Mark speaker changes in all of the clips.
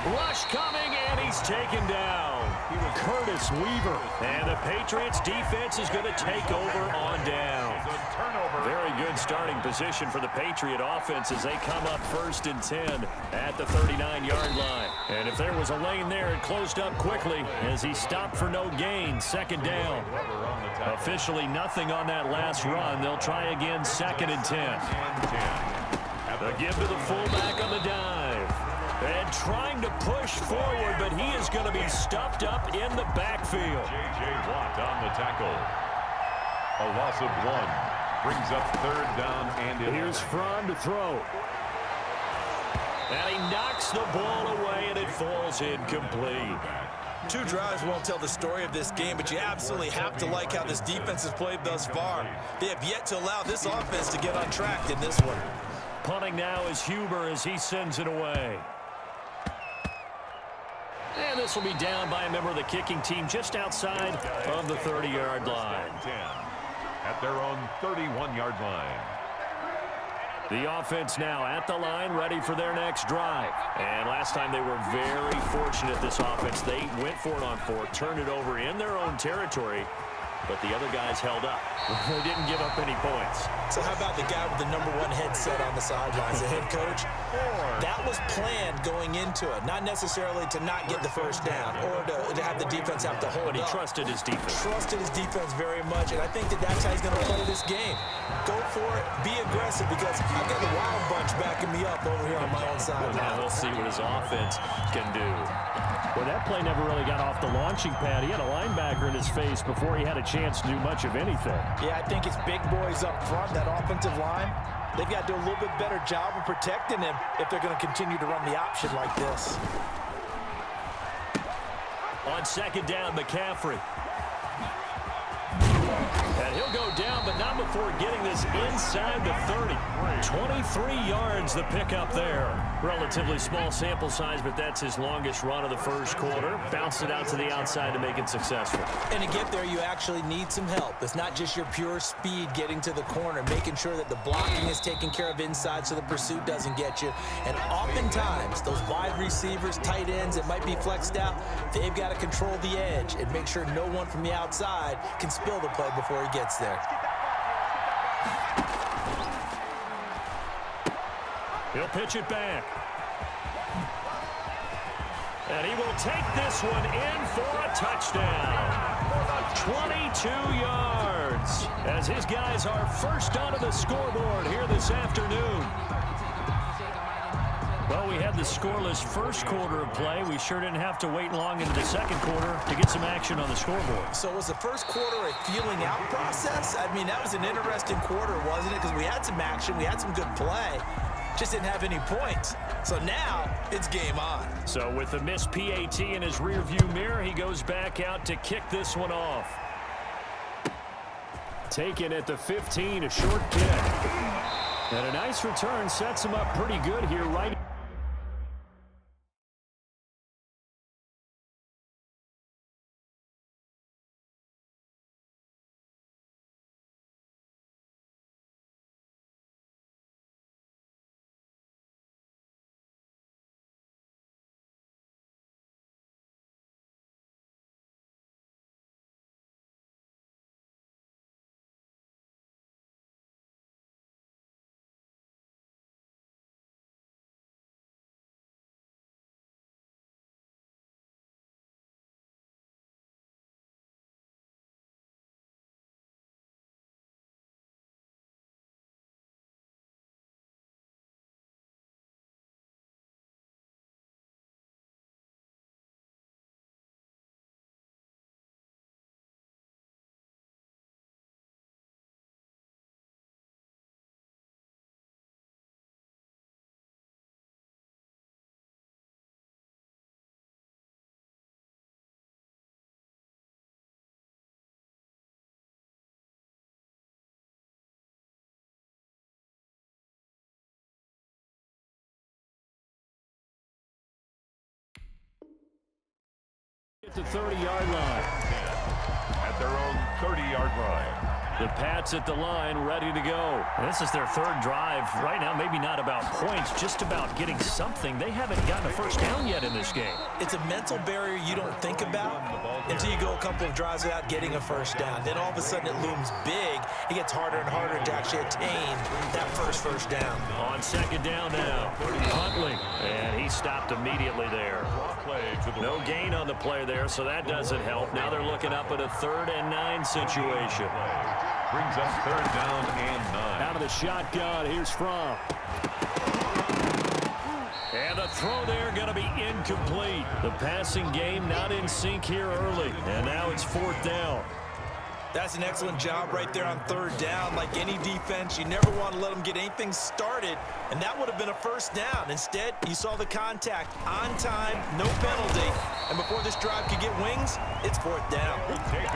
Speaker 1: Rush coming, and he's taken down. Curtis Weaver. And the Patriots defense is going to take over on down. Very good starting position for the Patriot offense as they come up 1st and 10 at the 39-yard line. And if there was a lane there, it closed up quickly as he stopped for no gain. 2nd down. Officially nothing on that last run. They'll try again 2nd and 10. The give to the fullback on the dive. And trying to push forward, but he is going to be stuffed up in the backfield.
Speaker 2: J.J. Watt on the tackle. A loss of 1. Brings up 3rd down and 11.
Speaker 1: Here's Fromm to throw. And he knocks the ball away, and it falls incomplete.
Speaker 3: 2 drives won't tell the story of this game, but you absolutely have to like how this defense has played thus far. They have yet to allow this offense to get on track in this one.
Speaker 1: Punting now is Huber as he sends it away. And this will be down by a member of the kicking team just outside of the 30-yard line.
Speaker 2: 10 at their own 31-yard line.
Speaker 1: The offense now at the line, ready for their next drive. And last time they were very fortunate, this offense. They went for it on 4, turned it over in their own territory, but the other guys held up. They didn't give up any points.
Speaker 3: So how about the guy with the #1 headset on the sidelines, the head coach? That was planned going into it, not necessarily to not get the 1st down or to have the defense have to hold
Speaker 1: But he
Speaker 3: up.
Speaker 1: trusted his defense.
Speaker 3: Trusted his defense very much, and I think that's how he's going to play this game. Go for it, be aggressive, because I've got the Wild Bunch backing me up over here on my own side.
Speaker 1: Now we'll see what his offense can do. Well, that play never really got off the launching pad. He had a linebacker in his face before he had a chance to do much of anything.
Speaker 3: Yeah, I think it's big boys up front, that offensive line. They've got to do a little bit better job of protecting him if they're going to continue to run the option like this.
Speaker 1: On 2nd down, McCaffrey. And he'll go down, but not before getting this inside the 30. 23 yards the pickup there. Relatively small sample size, but that's his longest run of the 1st quarter. Bounced it out to the outside to make it successful.
Speaker 3: And to get there, you actually need some help. It's not just your pure speed getting to the corner, making sure that the blocking is taken care of inside so the pursuit doesn't get you. And oftentimes, those wide receivers, tight ends that might be flexed out, they've got to control the edge and make sure no one from the outside can spill the play before he gets there.
Speaker 1: He'll pitch it back. And he will take this one in for a touchdown. 22 yards as his guys are first onto the scoreboard here this afternoon. Well, we had the scoreless 1st quarter of play. We sure didn't have to wait long into the 2nd quarter to get some action on the scoreboard.
Speaker 3: So was the 1st quarter a feeling out process? I mean, that was an interesting quarter, wasn't it? Because we had some action, we had some good play. Just didn't have any points. So now it's game on.
Speaker 1: So with the missed PAT in his rearview mirror, he goes back out to kick this one off. Taken at the 15, a short kick. And a nice return sets him up pretty good here right. At the 30-yard line.
Speaker 2: At their own 30-yard line.
Speaker 1: The Pats at the line, ready to go. This is their third drive. Right now, maybe not about points, just about getting something. They haven't gotten a first down yet in this game.
Speaker 3: It's a mental barrier you don't think about until you go a couple of drives without getting a first down. Then all of a sudden it looms big. It gets harder and harder to actually attain that first down.
Speaker 1: On second down now, Huntley, and he stopped immediately there. No gain on the play there, so that doesn't help. Now they're looking up at a 3rd and 9 situation.
Speaker 2: Brings up 3rd down and 9.
Speaker 1: Out of the shotgun, here's Fromm. And the throw there going to be incomplete. The passing game not in sync here early, and now it's 4th down.
Speaker 3: That's an excellent job right there on 3rd down. Like any defense, you never want to let them get anything started, and that would have been a first down. Instead, you saw the contact on time, no penalty, and before this drive could get wings, it's 4th down.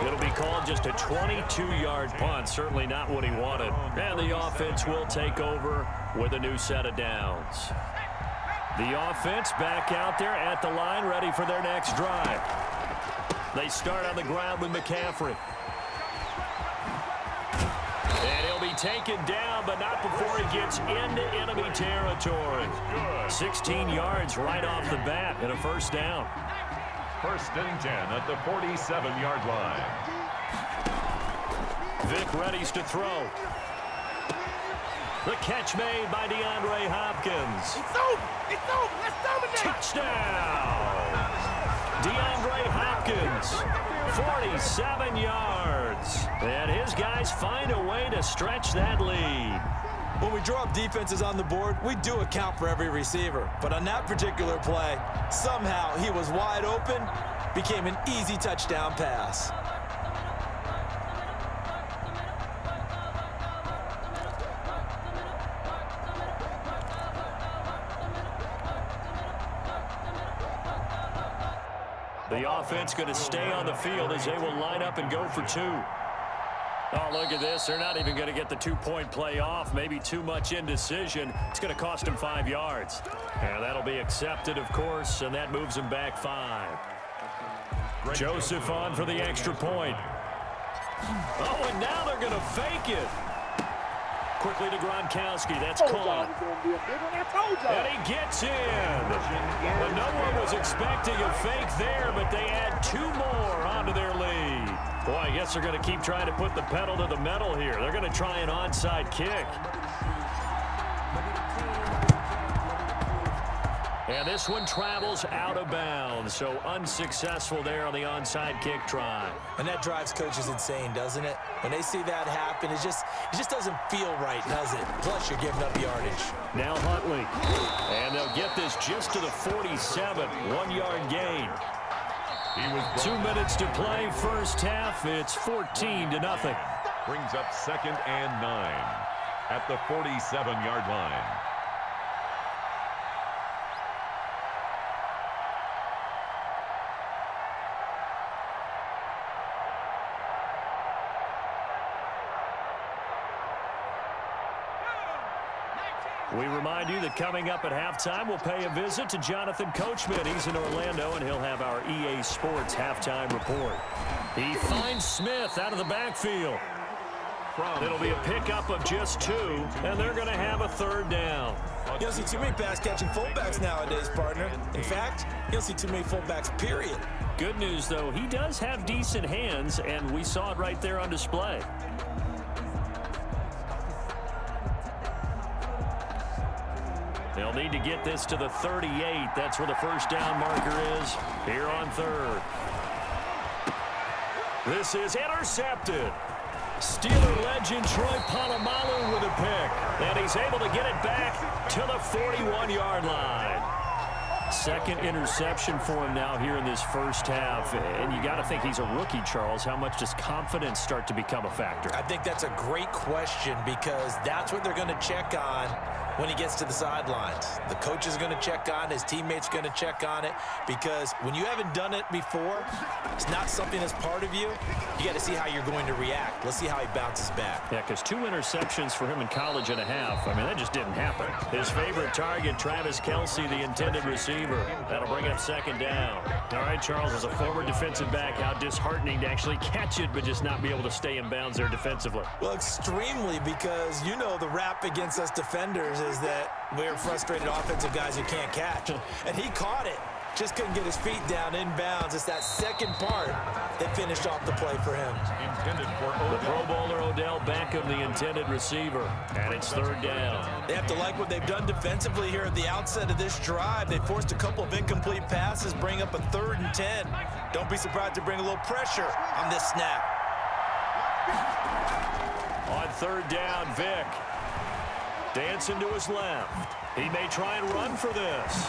Speaker 1: It'll be called just a 22-yard punt, certainly not what he wanted. And the offense will take over with a new set of downs. The offense back out there at the line, ready for their next drive. They start on the ground with McCaffrey. And he'll be taken down, but not before he gets into enemy territory. 16 yards right off the bat and a first down.
Speaker 2: 1st and 10 at the 47-yard line.
Speaker 1: Vic readies to throw. The catch made by DeAndre Hopkins.
Speaker 4: It's over. It's over. Let's dominate.
Speaker 1: Touchdown! DeAndre Hopkins, 47 yards. And his guys find a way to stretch that lead.
Speaker 3: When we draw up defenses on the board, we do account for every receiver. But on that particular play, somehow he was wide open, became an easy touchdown pass.
Speaker 1: The offense going to stay on the field as they will line up and go for 2. Oh, look at this. They're not even going to get the 2-point play off. Maybe too much indecision. It's going to cost them 5 yards. And that'll be accepted, of course, and that moves them back 5. Joseph on for the extra point. Oh, and now they're going to fake it. Quickly to Gronkowski. That's caught. And he gets in. But no one was expecting a fake there, but they add 2 more onto their lead. Boy, I guess they're going to keep trying to put the pedal to the metal here. They're going to try an onside kick. And this one travels out of bounds, so unsuccessful there on the onside kick try.
Speaker 3: And that drives coaches insane, doesn't it? When they see that happen, it just doesn't feel right, does it? Plus, you're giving up yardage.
Speaker 1: Now Huntley. And they'll get this just to the 47, 1-yard gain. 2 minutes to play, first half. It's 14-0.
Speaker 2: Brings up 2nd and 9 at the 47-yard line.
Speaker 1: We remind you that coming up at halftime, we'll pay a visit to Jonathan Coachman. He's in Orlando, and he'll have our EA Sports halftime report. He finds Smith out of the backfield. It'll be a pickup of just 2, and they're going to have a 3rd down.
Speaker 3: You don't see too many pass-catching fullbacks nowadays, partner. In fact, you don't see too many fullbacks, period.
Speaker 1: Good news, though, he does have decent hands, and we saw it right there on display. They'll need to get this to the 38. That's where the first down marker is here on 3rd. This is intercepted. Steeler legend Troy Polamalu with a pick. And he's able to get it back to the 41-yard line. 2nd interception for him now here in this first half. And you got to think he's a rookie, Charles. How much does confidence start to become a factor?
Speaker 3: I think that's a great question because that's what they're going to check on when he gets to the sidelines. The coach is going to check on it. His teammates are going to check on it, because when you haven't done it before, it's not something that's part of you. You got to see how you're going to react. Let's see how he bounces back.
Speaker 1: Yeah, because 2 interceptions for him in college and a half. I mean, that just didn't happen. His favorite target, Travis Kelce, the intended receiver. That'll bring up second down. All right, Charles, as a former defensive back, how disheartening to actually catch it but just not be able to stay in bounds there defensively.
Speaker 3: Well, extremely, because you know the rap against us defenders is that we're frustrated offensive guys who can't catch. And he caught it. Just couldn't get his feet down in bounds. It's that second part that finished off the play for him.
Speaker 2: Intended for Odell.
Speaker 1: The Pro Bowler Odell Beckham, the intended receiver. And it's third down.
Speaker 3: They have to like what they've done defensively here at the outset of this drive. They forced a couple of incomplete passes, bring up a 3rd and 10. Don't be surprised to bring a little pressure on this snap.
Speaker 1: On third down, Vick. Dancing to his left. He may try and run for this.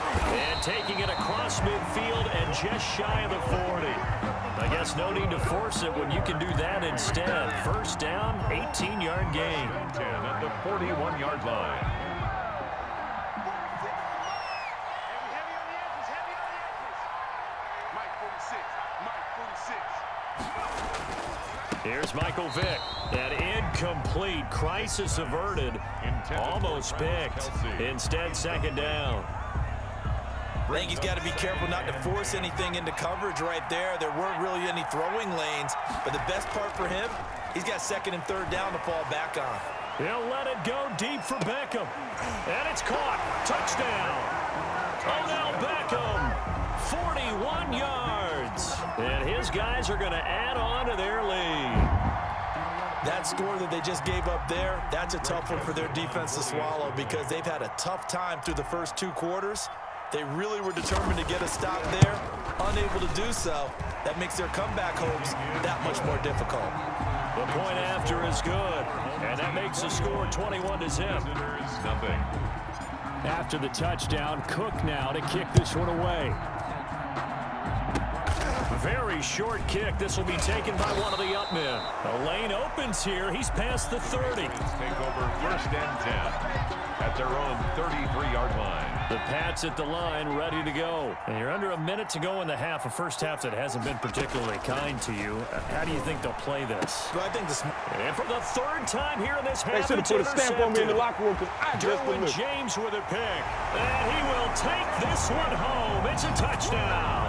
Speaker 1: And taking it across midfield and just shy of the 40. I guess no need to force it when you can do that instead. First down, 18-yard gain.
Speaker 2: 10 at the 41-yard line.
Speaker 1: Here's Michael Vick. An incomplete, crisis averted, almost picked. Instead, second down.
Speaker 3: I think he's got to be careful not to force anything into coverage right there. There weren't really any throwing lanes, but the best part for him, he's got 2nd and 3rd down to fall back on.
Speaker 1: He'll let it go deep for Beckham. And it's caught. Touchdown. Odell Beckham, 41 yards. And his guys are going to add on to their lead.
Speaker 3: That score that they just gave up there, that's a tough one for their defense to swallow, because they've had a tough time through the first 2 quarters. They really were determined to get a stop there, unable to do so. That makes their comeback hopes that much more difficult.
Speaker 1: The point after is good, and that makes the score 21-0.
Speaker 2: Nothing.
Speaker 1: After the touchdown, Cook now to kick this one away. Very short kick. This will be taken by one of the up men. The lane opens here. He's past the 30.
Speaker 2: Take over 1st and 10 at their own 33-yard line.
Speaker 1: The Pats at the line, ready to go. And you're under a minute to go in the half, a first half that hasn't been particularly kind to you. How do you think they'll play this?
Speaker 3: Well, I think this.
Speaker 1: And for the 3rd time here in this half,
Speaker 5: they should have put a stamp on me in the locker room, because I just
Speaker 1: Derwin James with a pick. And he will take this one home. It's a touchdown.